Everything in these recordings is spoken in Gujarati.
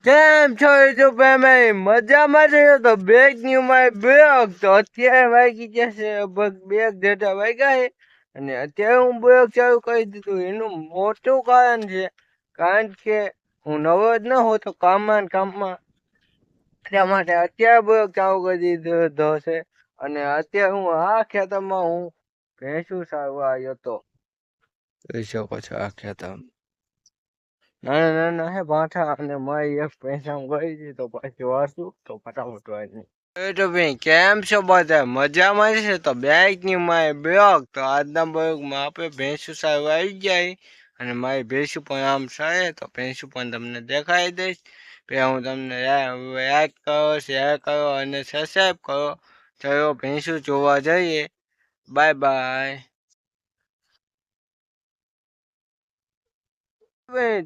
કેમ છો યુટ્યુબ ફેમિલી? મજામાં છે તો બેગ ન્યૂમાં બ્લોગ તો અત્યારે વાગી જશે લગભગ બેગ જેટા વાગ્યા છે અને અત્યારે હું બ્લોગ ચાલુ કરી દીધું. એનું મોટું કારણ છે કારણ કે હું નવો જ ન હોતો કામમાં એટલા માટે અત્યારે બ્લોગ ચાલુ કરી દીધો છે. અને અત્યારે હું આ ખેતરમાં હું ભેંસું સારવા આવ્યો હતો. જોઈ શકો છો આ ખેતર નાના નાના હે ભાઠા અને મારી એક પૈસા ગઈ હતી તો પાછી વાંચું તો ફટાફટ વાંચી. તો ભાઈ કેમ છો બધા મજામાં છે તો બેગ ની માય બ્લોગ તો આજના બ્લોગમાં આપણે ભેંસું સારું આવી જાય અને મારી ભેંસું પણ આમ સારે તો ભેંસું પણ તમને દેખાડી દઈશ. પેલા હું તમને યાદ કરો શેર કરો અને સબસ્ક્રાઈબ કરો. ચલો ભેંસું જોવા જઈએ. Bye bye.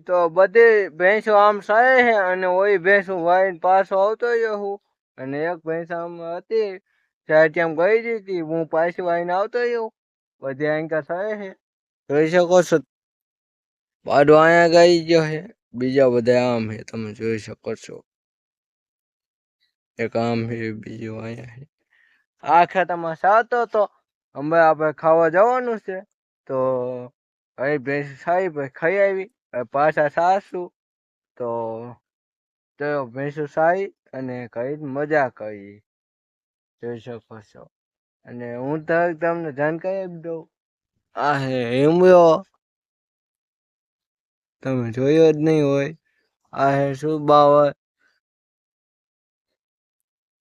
તો બધી ભેંસો આમ સારે છે અને ઓલી ભેંસો વાઈને પાછો આવતો રહ્યો અને એક ભેંસ આમ હતી ત્યાં ગઈ હતી હું પાછી વાઈને આવતો રહ્યો. બધી આંકા સારે છે જોઈ શકો છો. પાડો અહીંયા ગઈ ગયો છે બીજા બધા આમ છે તમે જોઈ શકો છો. એક આમ છે બીજું અહીંયા છે. આ ખેતરમાં સાતો તો અમે આપણે ખાવા જવાનું છે તો અહીં ભેંસ સારી ખાઈ આવી પાછા સાસુ તો ભેંસું સારી અને કઈ મજા કરી જોઈ શકો છો. અને હું તો તમને જાણકારી આપી દઉં. આ હે હિમરો તમે જોયો જ નહીં હોય. આ હે શું બાવર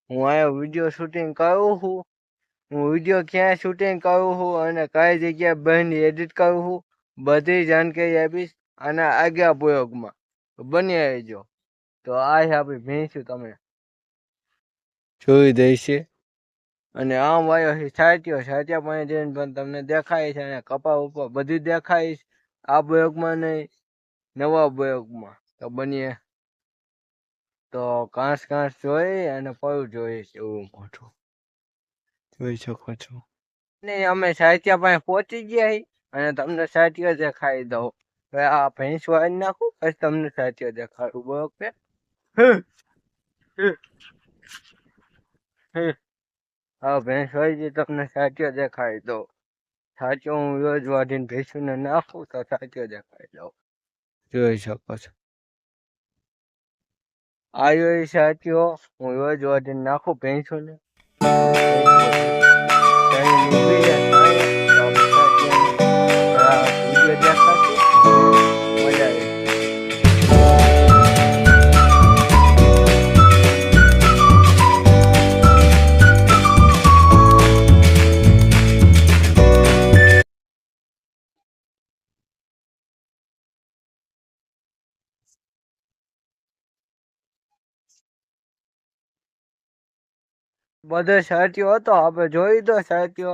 હું અહીંયા વિડીયો શૂટિંગ કરું છું. હું વિડીયો ક્યાં શૂટિંગ કરું છું અને કઈ જગ્યાએ બંધ એડિટ કરું છું બધી જાણકારી આપીશ આના આગલા પ્રયોગમાં બની રહેજો. તો આ છે આપણી ભેંસું તમે જોઈ દઈશે અને આમ વાયો છે છાંટ્યા પાસે જઈને પણ તમને દેખાય છે અને કપા ઉપર બધું દેખાઈશ આ પ્રયોગમાં નહીં નવા પ્રયોગમાં તો બનીએ. તો કાંસ જોઈ અને પડું જોઈશ એવું મોટું જોઈ શકો છો. ને અમે સાહિત્ય પાસે પહોંચી ગયા અને તમને સાહિત્ય દેખાઈ દઉં. હવે આ ભેંસ વાળી નાખું પછી તમને સાહિત્ય દેખાડું બરોબર. હા ભેંસ હોય તમને સાહિત્ય દેખાડી દઉં. સાચો હું રોજ વાઢીને ભેંસુને નાખું તો સાચો દેખાડી દઉં જોઈ શકો છો. આવ્યો સાચો હું રોજ વાઢીને નાખું ભેંસુને બધો સાચો હતો. આપણે જોઈ દો સાચો.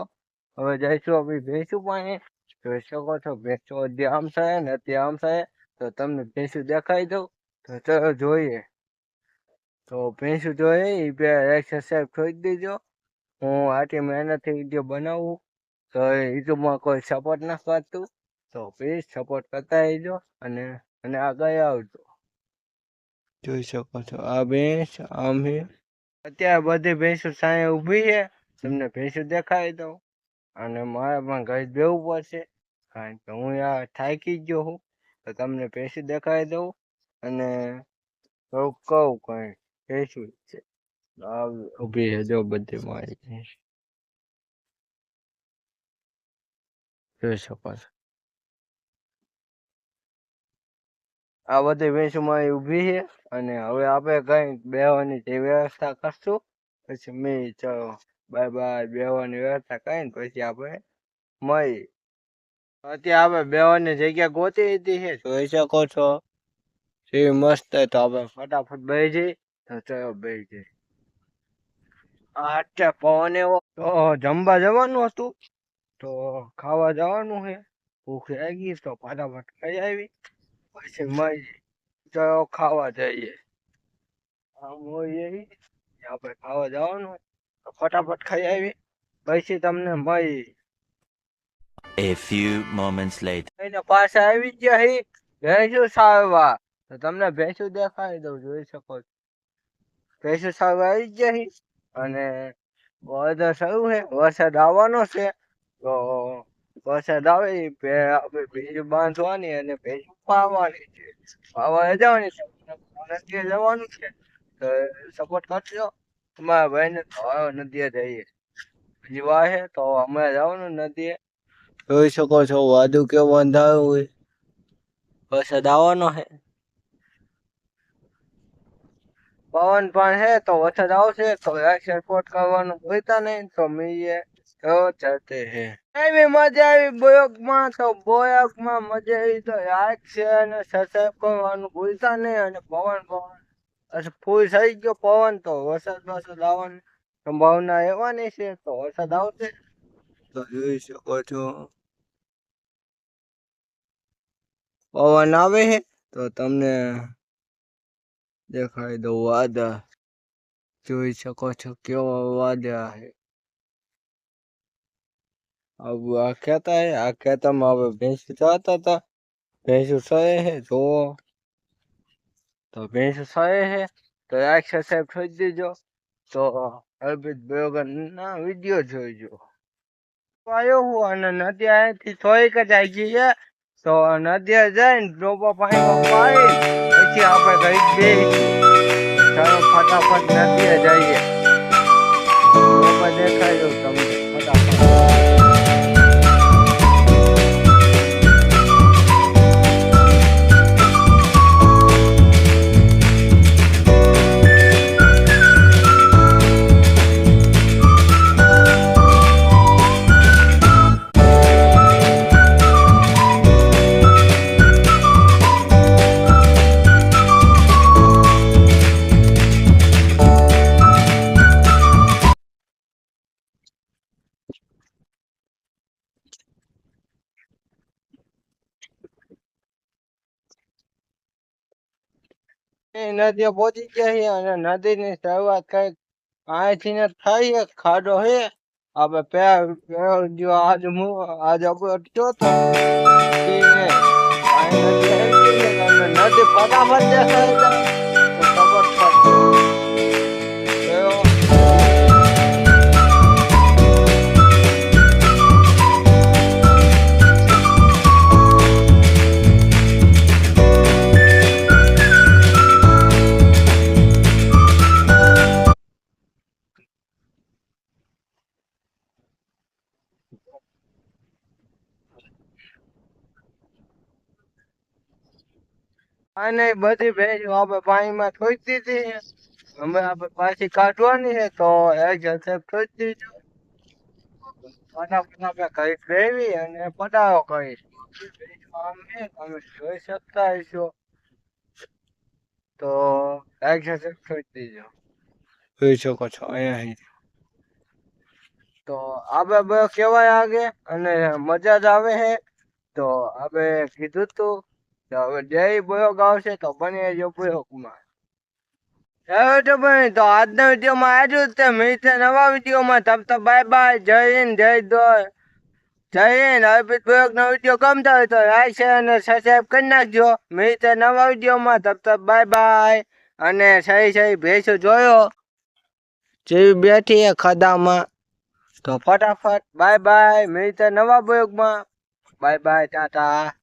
હવે જઈશું આપણી ભેંસું પાસે જોઈ શકો છો. ભેંસો આમ થાય ને ત્યાં આમ થાય તો તમને ભેંસું દેખાઈ દઉં તો ચલો જોઈએ. તો ભેંસું જોઈએ એ બે સબસ્ક્રાઈબ કરી દેજો. હું આટલી મહેનતથી વિડીયો બનાવું તો યુટ્યુબમાં કોઈ સપોર્ટ ના કરતું તો પ્લીઝ સપોર્ટ કરતા રહેજો અને આગળ આવજો. જોઈ શકો છો આ ભેંસ આમ છે. અત્યારે બધી ભેંસો સામે ઊભી છે તમને ભેંસું દેખાડી દઉં અને મારે પણ ઘરે બેવું પડશે કારણ કે હું યાર થાકી ગયો છું તો તમને ભેંસું દેખાડી દઉં અને થોડુંક કહું કઈ ભેંસું છે ઊભી છે જો બધી મારી ભેંસ જોઈ શકો છો. આ બધી ભેંસો મારી ઊભી છે અને હવે આપણે કઈ બેહવાની જે વ્યવસ્થા કરશું પછી મેં ચલો બાય બાય બેહવાની વ્યવસ્થા કરીને પછી આપણે મળી. અત્યારે આપણે બેહવાની જગ્યા ગોતી લીધી છે જોઈ શકો છો. જેવી મસ્ત તો આપણે ફટાફટ બેસી જઈ તો ચલો બેસી જઈ. આ પવન એવો તો જમવા જવાનું હતું તો ખાવા જવાનું છે. ભૂખ લાગી તો ફટાફટ ખાઈ આવી પછી મળી ચલો ખાવા જઈએ. આમ હોય આપણે ખાવા જવાનું તો ફટાફટ ખાઈ આવી પછી તમને મળી. A few moments later. પાછા આવી ગયા ભેંસું સારવા તો તમને ભેંસું દેખાડી દઉં, જોઈ શકો છો. ભેંસું સાવ આવી જ જાય અને વાદળ શરૂ છે, વરસાદ આવવાનો છે. તો વરસાદ આવે આપણે ભેંસું બાંધવાની અને ભેંસું પાવાની છે. પાવા જવાની છે, નદીએ જવાનું છે. તો સપોર્ટ કરજો તમારા ભાઈને. તો નદીએ જઈએ, હજી વાર છે તો અમે જવાનું નદીએ. જોઈ શકો છો વાદળ કેવું અંધારું હોય, વરસાદ આવવાનો છે. પવન પણ છે તો વરસાદ આવશે. તો સપોર્ટ કરવાનું ભૂલતા નહીં. તો મીએ તો ચડતે હે. એવી મજા આવી બોયકમાં. તો બોયકમાં મજા આવી તો લાઈક છે અને સબસ્ક્રાઇબ કરવાનું ભૂલતા નહીં. અને પવન ફૂલ થઈ ગયો પવન, તો વરસાદ આવવાની સંભાવના રહેવાની છે. તો વરસાદ આવશે. તો જોઈ શકો છો પવન આવે છે. તો તમને દેખાડી દો વાદળ, જોઈ શકો છો કેવા વાદળા છે. આ ખેતર છે, આ ખેતરમાં હવે ભેંસું ચારતા હતા. ભેંસું સરે છે જો, તો ભેંસું સરે છે. તો લાઈક સબસ્ક્રાઇબ કરી દેજો. તો અલ્પિત બ્લોગર ના વિડીયો જોઈજો. આવ્યો હું અને નદી અહીંથી થોડીક જ આવી ગઈ છે. તો નદીએ જઈને ડોબા પાણી પાડી પછી આપણે ઘરે બેસીશું. ચાલો ફટાફટ નદીએ જઈએ. ડોબા દેખાઈ દઉં તમને ફટાફટ. નદીએ પહોંચી ગયા છે અને નદીની શરૂઆત કઈક અહીંથી ને થઈ. એક ખાડો છે. આપણે આજ આપણે અટક્યો તો નદી ફટાફટ દેખાય. અને બધી ભેંસો આપણે પાણીમાં છોડી દીધી. અમે આપણે પાછી કાઢવાની છે. તો છોડી દીધો. ફટાફટ આપણે કઈ લેવી અને પટાવો કરીશ. તમે જોઈ શકતા હશો. તો છોડી દીધો, જોઈ શકો છો અહીંયા. તો આપણે બે કેવાય આગે અને મજા જ આવે છે. તો આપણે કીધું તું હવે જય બોયક આવશે તો બની જો બોયકમાં. તો આજના વિડીયોમાં આટલું જ. મળીએ નવા વિડીયોમાં. તબ તક બાય બાય. જય હિન્દ, જય દોસ્ત, જય હિન્દ. અર્પિત બોયકનો વિડીયો ગમતા હોય તો લાઈક શેર અને સબસ્ક્રાઇબ કરી નાખજો. મળીએ નવા વિડીયોમાં. તબ તક બાય બાય. અને સહી ભેંસો જોયો જેવી બેઠી હે ખદામાં. તો ફટાફટ બાય બાય. મળીએ નવા બોયકમાં. Bye bye, Tata.